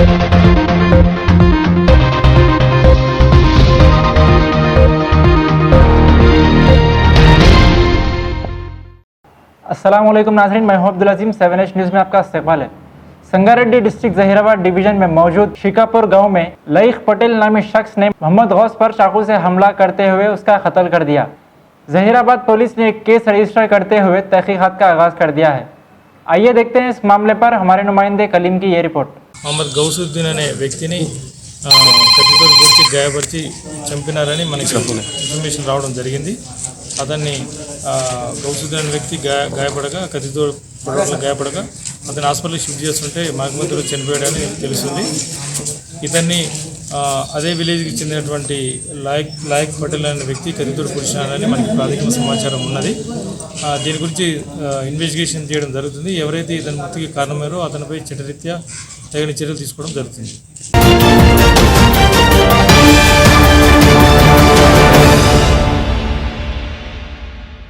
अस्सलाम वालेकुम नाज़रीन, मैं हूं अब्दुल अजीम। 7H न्यूज़ में आपका इस्तकबाल है। संगारेड्डी डिस्ट्रिक्ट जहीराबाद डिवीजन में मौजूद शिकापुर गांव में लईक पटेल नामी शख्स ने मोहम्मद गौस पर चाकू से हमला करते हुए उसका कत्ल कर दिया। जहीराबाद पुलिस ने एक केस रजिस्टर करते हुए तहकीकात का आगाज कर दिया है। आइए देखते हैं इस मामले पर हमारे नुमाइंदे कलीम की ये रिपोर्ट। मोहम्मद गौसुद्दीन अने व्यक्तिनि కత్తితో పొడిచి గాయపరిచి చంపినారని మనకి ఇన్ఫర్మేషన్ రావడం జరిగింది. అతన్ని గౌసుద్దీన్ అనే వ్యక్తి గాయపడగా కత్తితో గాయపడగా అతను హాస్పిటల్కి షిఫ్ట్ చేస్తుంటే మహమ్మద్లో చనిపోయాడని తెలుస్తుంది. ఇతన్ని అదే విలేజ్కి చెందినటువంటి లాయక్ పటేల్ అనే వ్యక్తి కత్తితో పొడిచినారని మనకి ప్రాథమిక సమాచారం ఉన్నది. దీని గురించి ఇన్వెస్టిగేషన్ చేయడం జరుగుతుంది. ఎవరైతే ఇతని మృతికి కారణమయ్యారో అతనిపై చట్టరీత్యా తగిన చర్యలు తీసుకోవడం జరుగుతుంది.